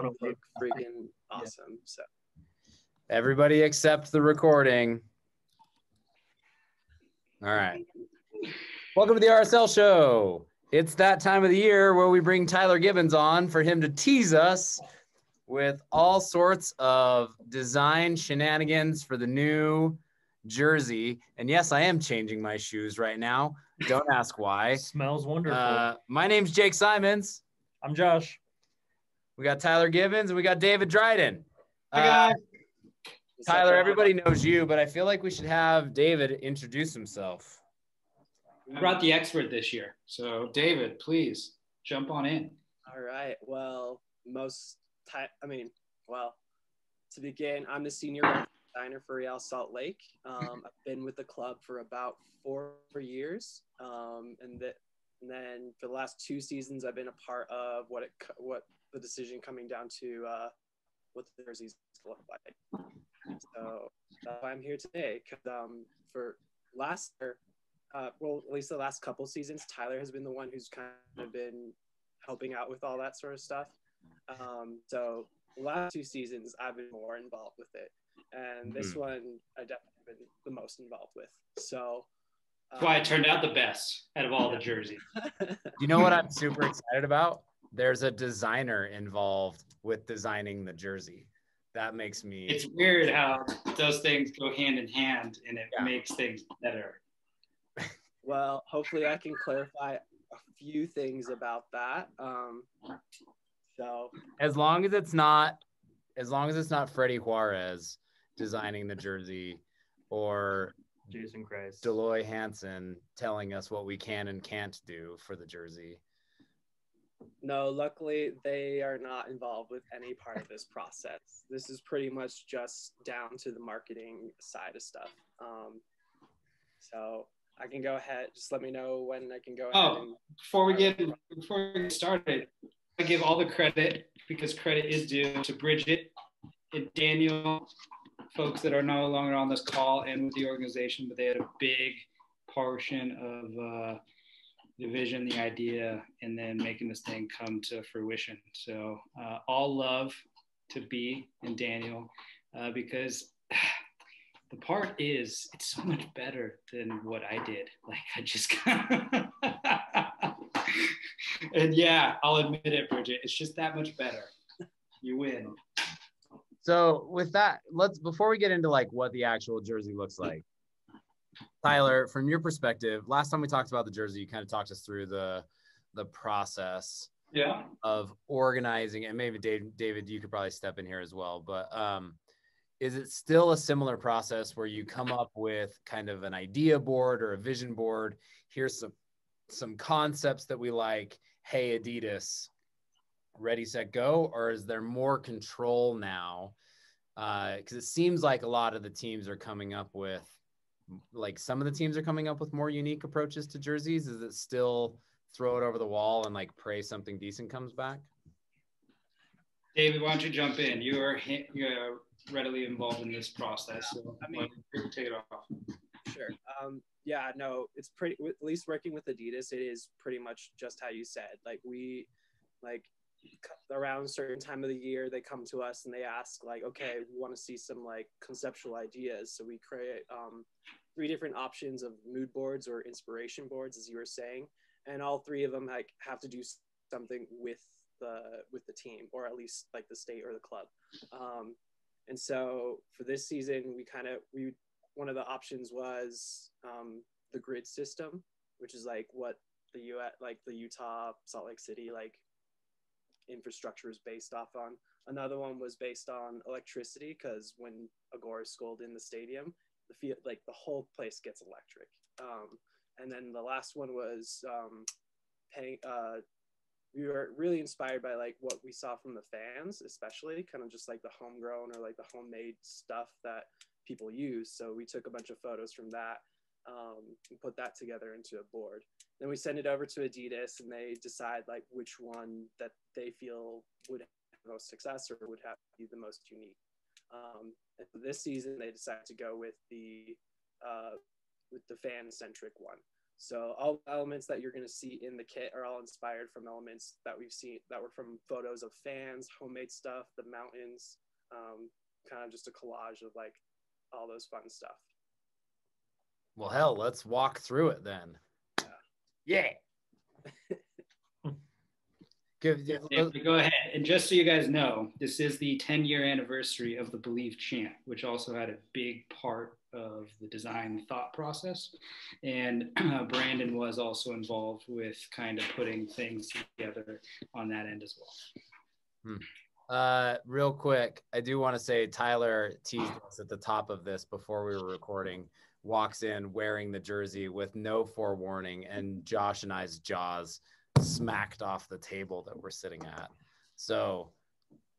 look freaking awesome. So everybody accept the recording. All right. Welcome to the RSL show. It's that time of the year where we bring Tyler Gibbons on for him to tease us with all sorts of design shenanigans for the new jersey. And yes, I am changing my shoes right now. Don't ask why. Smells wonderful. My name's Jake Simons. I'm Josh. We got Tyler Gibbons and we got David Dryden. Hi, guys. Tyler, everybody knows you, but I feel like we should have David introduce himself. We brought the expert this year. So, David, please jump on in. All right. Well, to begin, I'm the senior designer for Real Salt Lake. I've been with the club for about 4 years. And then for the last 2 seasons, I've been a part of what the decision coming down to what the jerseys look like. So that's why I'm here today. Because at least the last couple seasons, Tyler has been the one who's kind of been helping out with all that sort of stuff. So the last 2 seasons, I've been more involved with it. And this one, I definitely been the most involved with. So that's why it turned out the best out of all the jerseys. You know what I'm super excited about? There's a designer involved with designing the jersey. That makes me... It's weird how those things go hand in hand, and it makes things better. Well, hopefully I can clarify a few things about that. So as long as it's not Freddie Juarez designing the jersey or Jason Christ, Deloy Hansen telling us what we can and can't do for the jersey. No, luckily they are not involved with any part of this process. This is pretty much just down to the marketing side of stuff. So I can go ahead. Just let me know when I can go ahead. Before we get started, I give all the credit, because credit is due, to Bridget and Daniel, folks that are no longer on this call and with the organization, but they had a big portion of the vision, the idea, and then making this thing come to fruition. So all love to B and Daniel, because the part is, it's so much better than what I did. Like, I just and yeah, I'll admit it, Bridget, it's just that much better. You win. So with that, before we get into like what the actual jersey looks like, Tyler, from your perspective, last time we talked about the jersey, you kind of talked us through the process of organizing, and maybe David, you could probably step in here as well, but is it still a similar process where you come up with kind of an idea board or a vision board? Here's some concepts that we like. Hey, Adidas, ready, set, go? Or is there more control now? Because it seems like a lot of the teams are coming up with, like some of the teams are coming up with more unique approaches to jerseys. Is it still throw it over the wall and like pray something decent comes back? David, why don't you jump in? You're readily involved in this process. So take it off. Sure. It's pretty, at least working with Adidas, it is pretty much just how you said. Like around a certain time of the year, they come to us and they ask like, okay, we want to see some like conceptual ideas. So we create 3 different options of mood boards or inspiration boards, as you were saying. And all 3 of them like have to do something with the team, or at least like the state or the club. And so for this season, one of the options was the grid system, which is like what the Utah, Salt Lake City, like infrastructure is based off on. Another one was based on electricity, because when Agora scored in the stadium, the whole place gets electric. And then the last one was we were really inspired by like what we saw from the fans, especially kind of just like the homegrown or like the homemade stuff that people use. So we took a bunch of photos from that and put that together into a board. Then we send it over to Adidas, and they decide like which one that they feel would have the most success or would be the most unique. And this season, they decided to go with the fan-centric one. So all elements that you're going to see in the kit are all inspired from elements that we've seen that were from photos of fans, homemade stuff, the mountains, kind of just a collage of like all those fun stuff. Well, hell, let's walk through it then. Yeah. Go ahead. And just so you guys know, this is the 10-year anniversary of the Believe chant, which also had a big part of the design thought process. And Brandon was also involved with kind of putting things together on that end as well. Real quick, I do want to say Tyler teased us at the top of this before we were recording, walks in wearing the jersey with no forewarning, and Josh and I's jaws smacked off the table that we're sitting at. So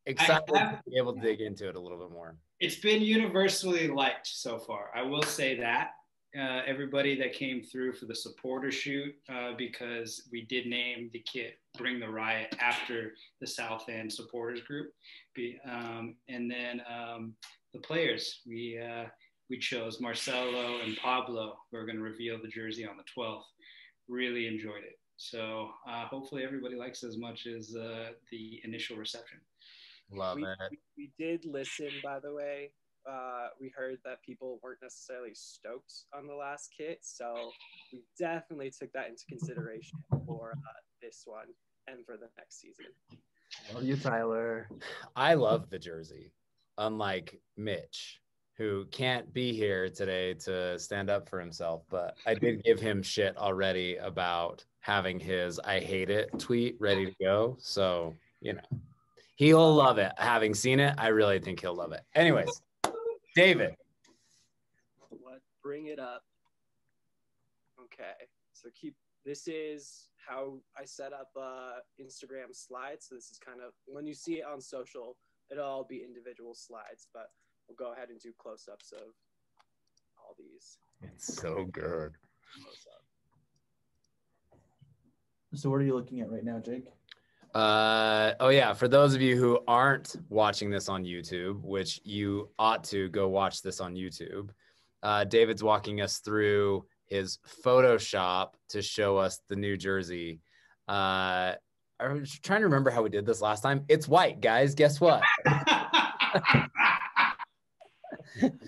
excited to be able to dig into it a little bit more. It's been universally liked so far. I will say that. Everybody that came through for the supporter shoot, because we did name the kit Bring the Riot after the South End supporters group. And then the players, we chose Marcelo and Pablo, who are going to reveal the jersey on the 12th. Really enjoyed it. So hopefully everybody likes it as much as the initial reception. Love it. We did listen, by the way. We heard that people weren't necessarily stoked on the last kit, so we definitely took that into consideration for this one and for the next season. Love you, Tyler. I love the jersey, unlike Mitch, who can't be here today to stand up for himself, but I did give him shit already about having his "I hate it" tweet ready to go. So, you know, he'll love it. Having seen it, I really think he'll love it. Anyways, David. Bring it up. Okay. So this is how I set up Instagram slides. So this is kind of, when you see it on social, it'll all be individual slides, but we'll go ahead and do close-ups of all these. It's so good. So what are you looking at right now, Jake? Oh yeah, for those of you who aren't watching this on YouTube, which you ought to go watch this on YouTube, David's walking us through his Photoshop to show us the New Jersey. I was trying to remember how we did this last time. It's white, guys. Guess what?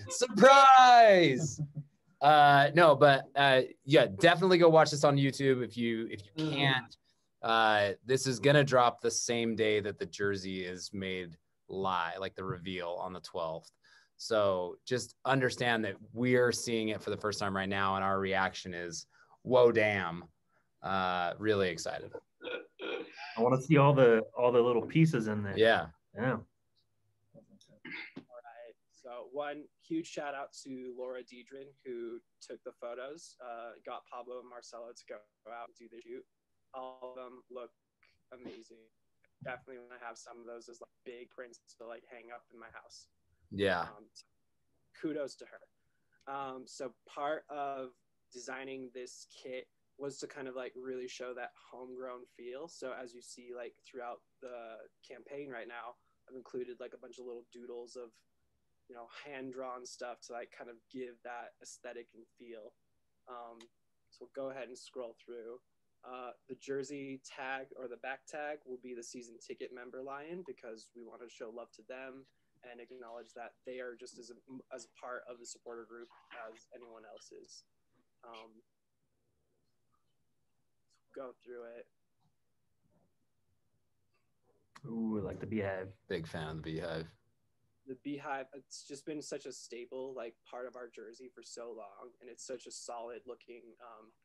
Surprise! No, but yeah, definitely go watch this on YouTube if you can't. This is gonna drop the same day that the jersey is made live, like the reveal on the 12th. So just understand that we're seeing it for the first time right now, and our reaction is, whoa, damn! Really excited. I want to see all the little pieces in there. Yeah. Yeah. All right. So one huge shout out to Laura Dedrin, who took the photos, got Pablo and Marcelo to go out and do the shoot. All of them look amazing. Definitely want to have some of those as like big prints to like hang up in my house. Yeah. So kudos to her. So part of designing this kit was to kind of like really show that homegrown feel. So as you see like throughout the campaign right now, I've included like a bunch of little doodles of, you know, hand-drawn stuff to like kind of give that aesthetic and feel. So we'll go ahead and scroll through. The jersey tag or the back tag will be the season ticket member lion, because we want to show love to them and acknowledge that they are just as part of the supporter group as anyone else is. Go through it. Ooh, I like the beehive. Big fan of the beehive. The beehive, it's just been such a staple, like part of our jersey for so long, and it's such a solid looking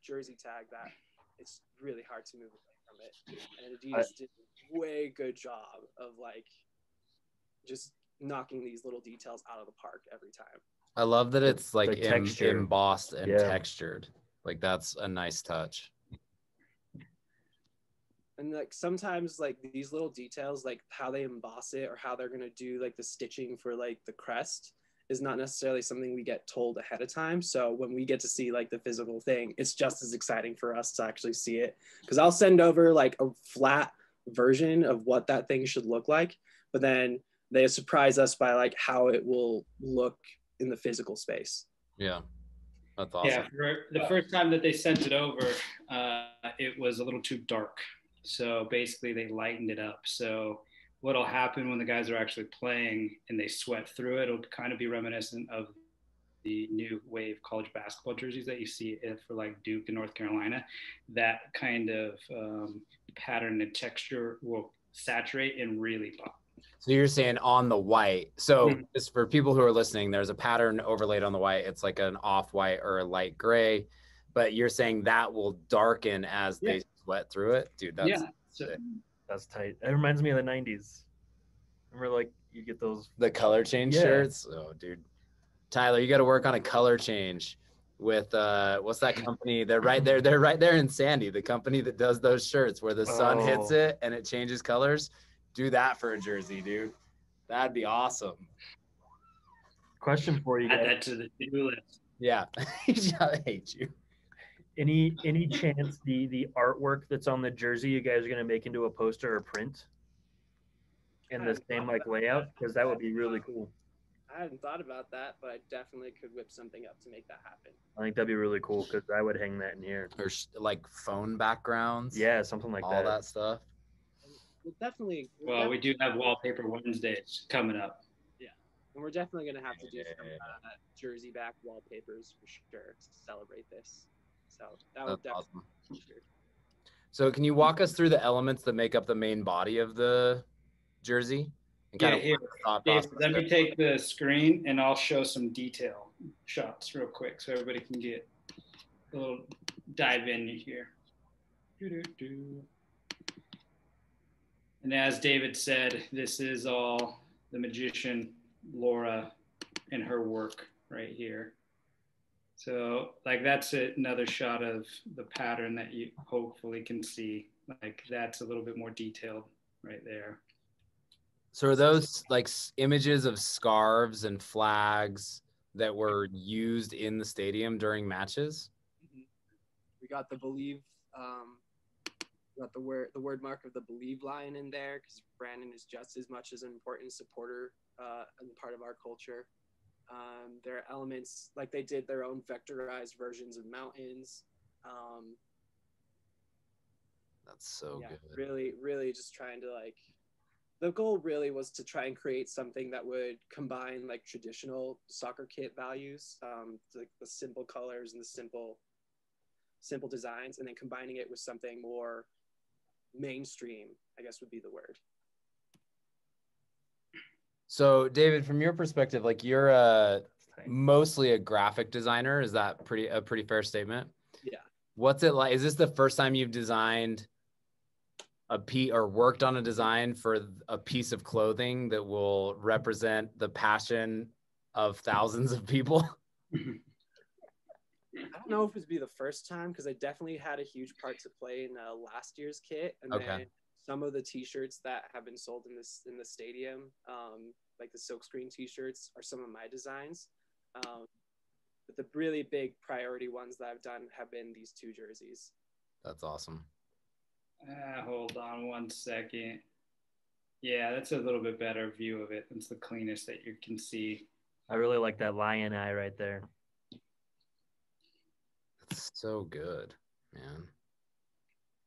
jersey tag that it's really hard to move away from it. And Adidas did a way good job of like just knocking these little details out of the park every time. I love that it's like texture. embossed and textured. Like that's a nice touch. And like sometimes like these little details, like how they emboss it or how they're gonna do like the stitching for like the crest, is not necessarily something we get told ahead of time. So when we get to see like the physical thing, it's just as exciting for us to actually see it. Because I'll send over like a flat version of what that thing should look like, but then they surprise us by like how it will look in the physical space. Yeah. That's awesome. Yeah, for the first time that they sent it over, it was a little too dark. So basically, they lightened it up. So what'll happen when the guys are actually playing and they sweat through it? It'll kind of be reminiscent of the new wave college basketball jerseys that you see for like Duke and North Carolina. That kind of pattern and texture will saturate and really pop. So you're saying on the white. So just for people who are listening, there's a pattern overlaid on the white. It's like an off-white or a light gray, but you're saying that will darken as they sweat through it? Dude, that's That's tight. That reminds me of the 90s. Remember, like, you get those... the color change shirts? Oh, dude. Tyler, you got to work on a color change with, what's that company? They're right there in Sandy, the company that does those shirts where the sun hits it and it changes colors. Do that for a jersey, dude. That'd be awesome. Question for you guys. Add that to the to-do list. Yeah. I hate you. Any chance the artwork that's on the jersey you guys are going to make into a poster or print in the same like layout? Because that would be really cool. I hadn't thought about that, but I definitely could whip something up to make that happen. I think that'd be really cool because I would hang that in here. Or like phone backgrounds. Yeah, something like all that stuff. We'll definitely. Well, we do have Wallpaper Wednesdays coming up. Yeah, and we're definitely going to have to do some jersey back wallpapers for sure to celebrate this. So that would definitely awesome. be sure. So can you walk us through the elements that make up the main body of the jersey? Yeah, here. Dave, let me take the screen and I'll show some detail shots real quick so everybody can get a little dive in here. And as David said, this is all the magician Laura and her work right here. So like that's another shot of the pattern that you hopefully can see. Like that's a little bit more detailed right there. So are those like images of scarves and flags that were used in the stadium during matches? We got the Believe, got the word mark of the Believe lion in there because Brandon is just as much as an important supporter and part of our culture. There are elements like they did their own vectorized versions of mountains. That's so good. Really just trying to like, the goal really was to try and create something that would combine like traditional soccer kit values, like the simple colors and the simple designs, and then combining it with something more mainstream, I guess would be the word. So David, from your perspective, like you're mostly a graphic designer. Is that a pretty fair statement? Yeah. What's it like? Is this the first time you've designed or worked on a design for a piece of clothing that will represent the passion of thousands of people? I don't know if it would be the first time because I definitely had a huge part to play in last year's kit, and then some of the T-shirts that have been sold in the stadium, like the silkscreen T-shirts, are some of my designs. But the really big priority ones that I've done have been these two jerseys. That's awesome. Hold on one second. Yeah, that's a little bit better view of it. It's the cleanest that you can see. I really like that lion eye right there. It's so good, man.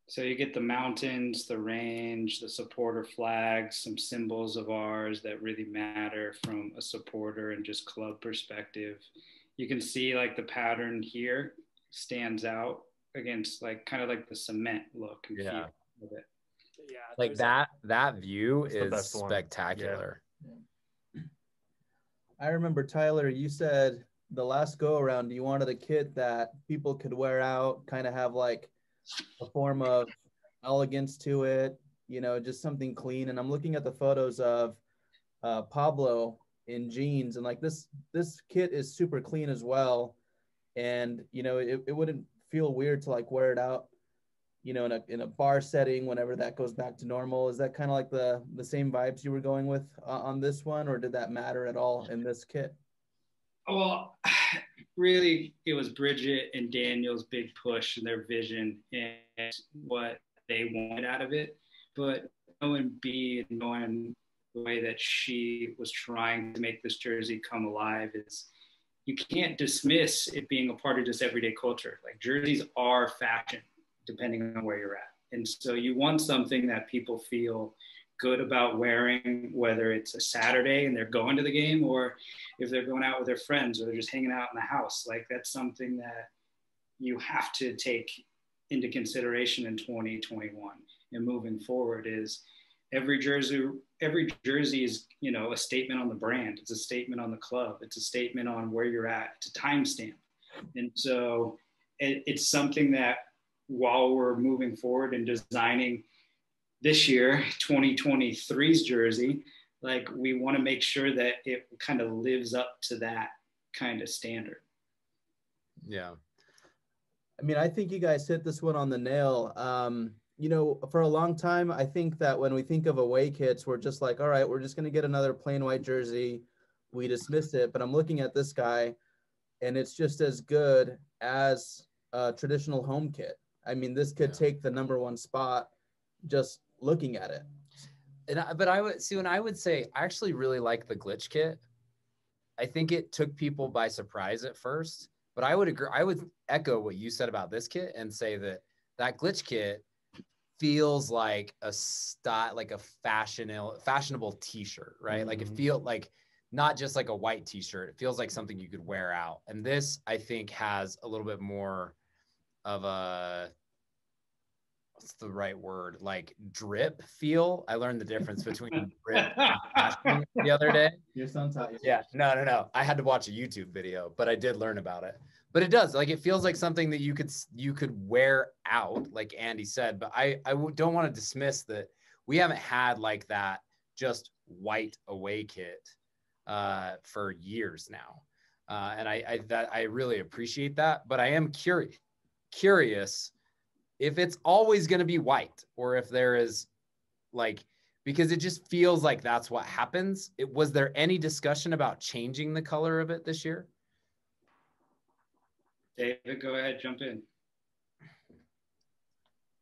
So you get the mountains, the range, the supporter flags, some symbols of ours that really matter from a supporter and just club perspective. You can see like the pattern here stands out against like kind of like the cement look and feel of it. Yeah, like that view is spectacular. Yeah. I remember, Tyler, you said the last go around you wanted a kit that people could wear out, kind of have like a form of elegance to it, you know, just something clean. And I'm looking at the photos of Pablo in jeans, and like this kit is super clean as well. And you know, it wouldn't feel weird to like wear it out, you know, in a bar setting whenever that goes back to normal. Is that kind of like the same vibes you were going with on this one, or did that matter at all in this kit? Well, really, it was Bridget and Daniel's big push and their vision and what they wanted out of it. But knowing B and knowing the way that she was trying to make this jersey come alive is you can't dismiss it being a part of just everyday culture. Like jerseys are fashion, depending on where you're at. And so you want something that people feel good about wearing, whether it's a Saturday and they're going to the game, or if they're going out with their friends, or they're just hanging out in the house. Like that's something that you have to take into consideration in 2021 and moving forward. Is every jersey is, you know, a statement on the brand. It's a statement on the club. It's a statement on where you're at. It's a timestamp. And so it's something that while we're moving forward and designing this year, 2023's jersey, like we want to make sure that it kind of lives up to that kind of standard. Yeah. I mean, I think you guys hit this one on the nail. You know, for a long time, I think that when we think of away kits, we're just like, all right, we're just going to get another plain white jersey. We dismiss it. But I'm looking at this guy, and it's just as good as a traditional home kit. I mean, this could take the #1 spot just looking at it. But I would see, when I would say I actually really like the glitch kit. I think it took people by surprise at first, but I would agree. I would echo what you said about this kit and say that glitch kit feels like a style, like a fashionable t-shirt, right? Mm-hmm. Like it feels like not just like a white t-shirt. It feels like something you could wear out. And this, I think, has a little bit more of a, what's the right word? Like drip feel. I learned the difference between drip and fashion the other day. Your son taught you. Yeah, no. I had to watch a YouTube video, but I did learn about it. But it does, like, it feels like something that you could wear out, like Andy said. But I don't want to dismiss that we haven't had like that just white away kit for years now, and I really appreciate that. But I am curious if it's always going to be white, or if there is like, because it just feels like that's what happens. Was there any discussion about changing the color of it this year? David, go ahead, jump in.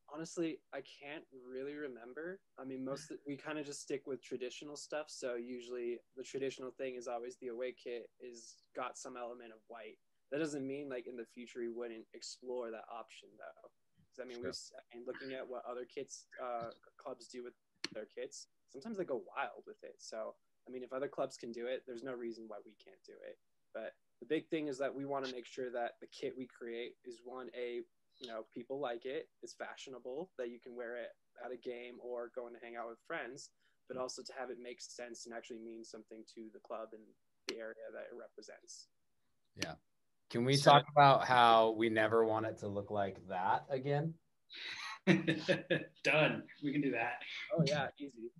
Honestly, I can't really remember. I mean, we kind of just stick with traditional stuff. So usually the traditional thing is always the away kit is got some element of white. That doesn't mean like in the future we wouldn't explore that option though. Because I mean, looking at what other kits clubs do with their kits, sometimes they go wild with it. So I mean, if other clubs can do it, there's no reason why we can't do it. But the big thing is that we want to make sure that the kit we create is people like it, it's fashionable, that you can wear it at a game or going to hang out with friends, but also to have it make sense and actually mean something to the club and the area that it represents. Yeah. Can we talk about how we never want it to look like that again? Done. We can do that. Oh yeah, easy.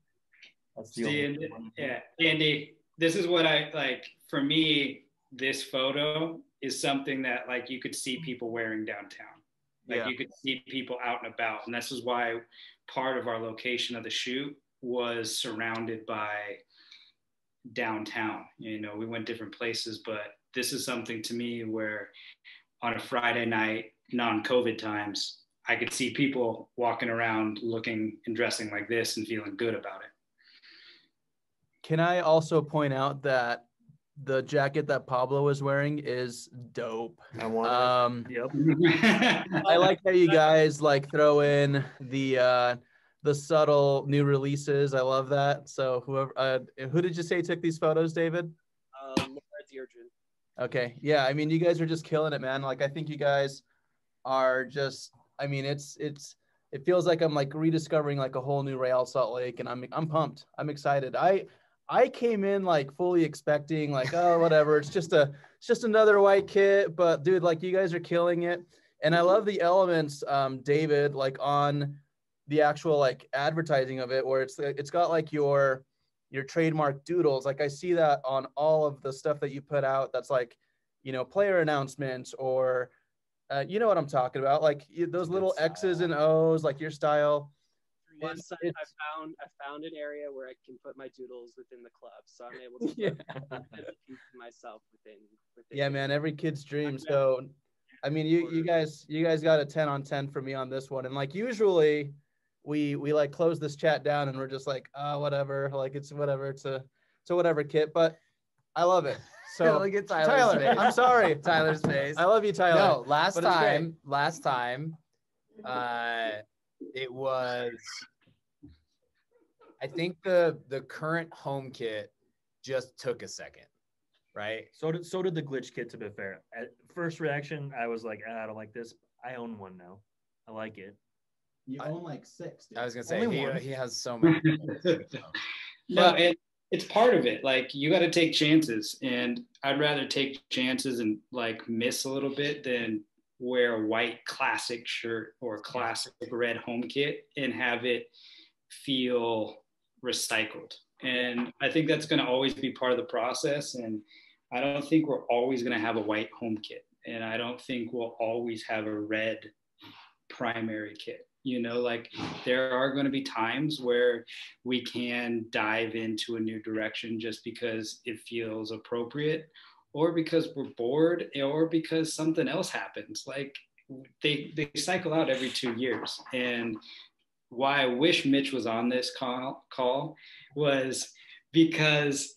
Andy, this is what I like. For me, this photo is something that like you could see people wearing downtown. Like you could see people out and about. And this is why part of our location of the shoot was surrounded by downtown. You know, we went different places, but this is something to me where on a Friday night, non-COVID times, I could see people walking around looking and dressing like this and feeling good about it. Can I also point out that the jacket that Pablo is wearing is dope. I want it. Yep. I like how you guys like throw in the subtle new releases. I love that. So who did you say took these photos, David? Laura Deirdre. Okay. Yeah. I mean, you guys are just killing it, man. Like, I think you guys are just, I mean, it feels like I'm like rediscovering like a whole new Real Salt Lake, and I'm pumped. I'm excited. I came in like fully expecting like, oh, whatever. It's just another white kit, but dude, like you guys are killing it. And I love the elements, David, like on the actual like advertising of it, where it's got like your trademark doodles. Like I see that on all of the stuff that you put out. That's like, you know, player announcements, or you know what I'm talking about. Like those little X's and O's, like your style. I found an area where I can put my doodles within the club, so I'm able to put myself within. Yeah, man, every kid's dream. So, I mean, you guys got a 10 on 10 for me on this one, and like usually, we like close this chat down and we're just like, whatever, like it's whatever, it's a whatever kit, but I love it. So Look at Tyler's Tyler, face. I'm sorry. Tyler's face. I love you, Tyler. No, last but it's great. time, it was, I think the current home kit just took a second, right? So did the glitch kit, to be fair. At first reaction, I was like, I don't like this. I own one now. I like it. You own like 6. Dude. I was gonna say Only one. he has so many. No, it's part of it. Like, you got to take chances, and I'd rather take chances and like miss a little bit than wear a white classic shirt or a classic red home kit and have it feel recycled. And I think that's going to always be part of the process. And I don't think we're always going to have a white home kit, and I don't think we'll always have a red primary kit. You know, like, there are going to be times where we can dive into a new direction just because it feels appropriate, or because we're bored, or because something else happens. Like, they cycle out every 2 years. And why I wish Mitch was on this call was because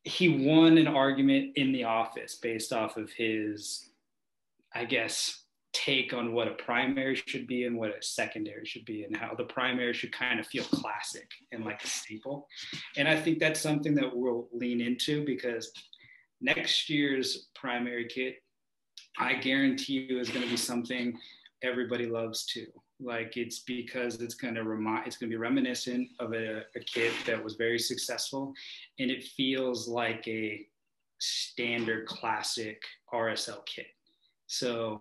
he won an argument in the office based off of his, I guess, take on what a primary should be and what a secondary should be, and how the primary should kind of feel classic and like a staple. And I think that's something that we'll lean into, because next year's primary kit, I guarantee you, is going to be something everybody loves too. Like, it's because it's going to be reminiscent of a kit that was very successful, and it feels like a standard classic RSL kit. So,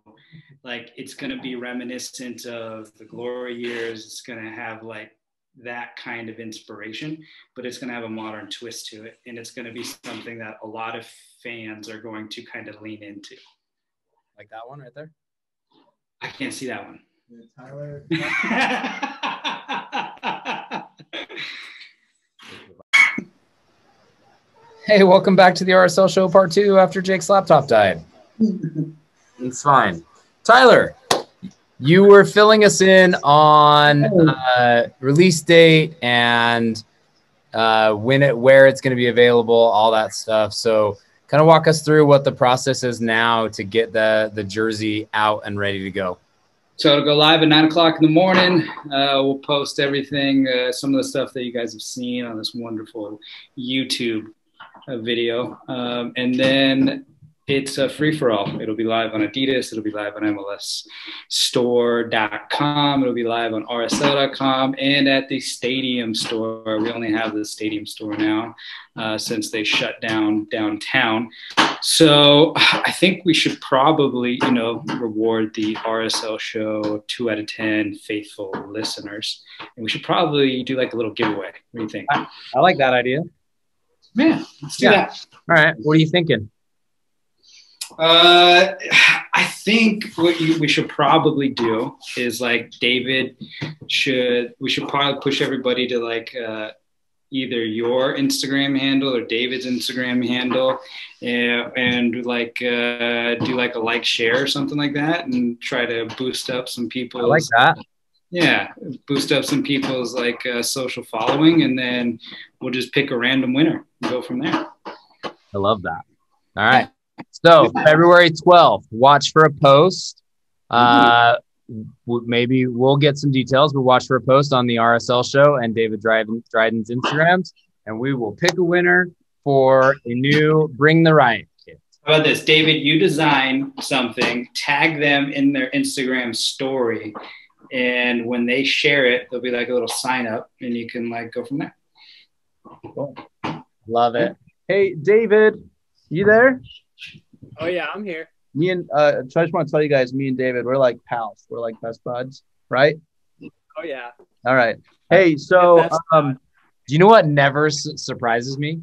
like, it's going to be reminiscent of the glory years. It's going to have like that kind of inspiration, but it's going to have a modern twist to it. And it's going to be something that a lot of fans are going to kind of lean into. Like that one right there? I can't see that one. Yeah, Tyler. Hey, welcome back to the RSL show part 2 after Jake's laptop died. It's fine. Tyler, you were filling us in on release date and where it's going to be available, all that stuff. So kind of walk us through what the process is now to get the jersey out and ready to go. So it'll go live at 9 o'clock in the morning. We'll post everything, some of the stuff that you guys have seen on this wonderful YouTube video. And then it's a free-for-all. It'll be live on Adidas. It'll be live on MLSstore.com. It'll be live on RSL.com and at the Stadium Store. We only have the Stadium Store now since they shut down downtown. So I think we should probably, reward the RSL show 2 out of 10 faithful listeners. And we should probably do like a little giveaway. What do you think? I like that idea. Man, let's do that. All right. What are you thinking? I think what we should probably do is, like, we should probably push everybody to like either your Instagram handle or David's Instagram handle, and like do like a like share or something like that, and try to boost up some people's. I like that. Yeah, boost up some people's like social following, and then we'll just pick a random winner and go from there. I love that. All right. So February 12th, watch for a post. Maybe we'll get some details, but watch for a post on the RSL show and David Dryden's Instagrams, and we will pick a winner for a new Bring the Riot kit. How about this, David? You design something, tag them in their Instagram story, and when they share it, there'll be like a little sign up, and you can like go from there. Cool. Love it. Hey, David, you there? Oh yeah, I'm here. Me and so I just want to tell you guys, me and David, we're like pals. We're like best buds, right? Oh yeah. All right. Hey, so do you know what never surprises me?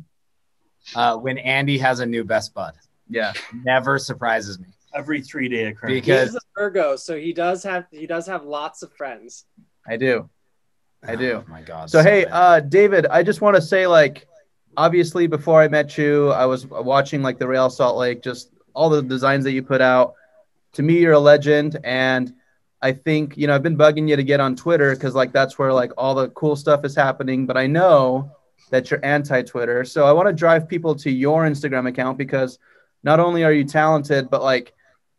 When Andy has a new best bud. Yeah. Never surprises me. Every 3-day occurrence. Because He's a Virgo, so he does have lots of friends. I do. Oh my God. So hey, bad. David, I just want to say, like, obviously before I met you, I was watching like the Real Salt Lake, just all the designs that you put out. To me, you're a legend, and I think, I've been bugging you to get on Twitter because like that's where like all the cool stuff is happening. But I know that you're anti-Twitter. So I want to drive people to your Instagram account because not only are you talented, but like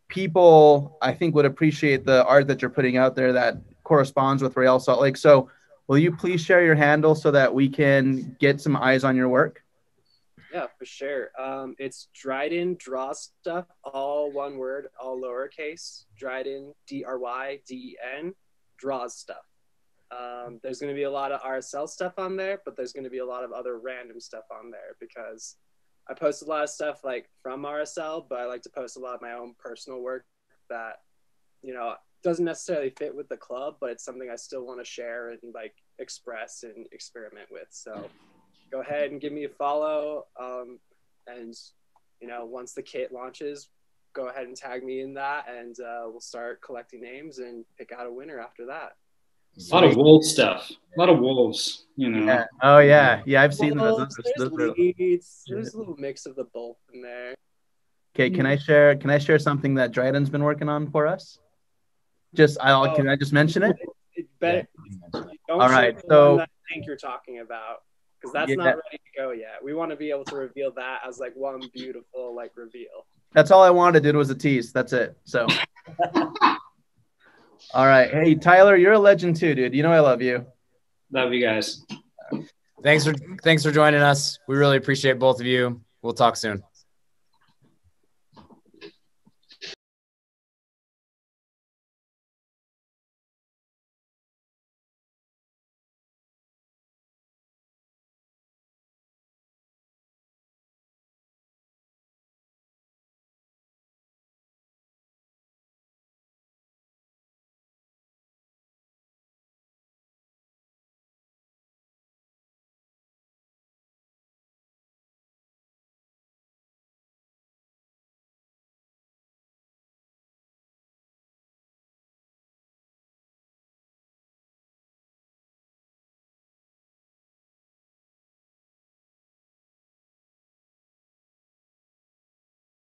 people I think would appreciate the art that you're putting out there that corresponds with Real Salt Lake. So will you please share your handle so that we can get some eyes on your work? Yeah, for sure. It's Dryden Draw Stuff, all one word, all lowercase. Dryden, Dryden, Draws Stuff. There's going to be a lot of RSL stuff on there, but there's going to be a lot of other random stuff on there because I post a lot of stuff like from RSL, but I like to post a lot of my own personal work that, you know, doesn't necessarily fit with the club, but it's something I still want to share and like express and experiment with. So go ahead and give me a follow. And, you know, once the kit launches, go ahead and tag me in that, and we'll start collecting names and pick out a winner after that. A lot of wolf stuff. A lot of wolves, you know. Yeah. Oh yeah. Yeah, I've seen Well, those. there's leads. There's a little mix of the both in there. Okay, can I share something that Dryden's been working on for us? Can I just mention it? Don't All right, share the so- one that I think you're talking about, because that's not ready to go yet. We want to be able to reveal that as like one beautiful like reveal. That's all I wanted to do was a tease. That's it. So all right. Hey Tyler, you're a legend too, dude. You know I love you. Love you guys. Thanks for joining us. We really appreciate both of you. We'll talk soon.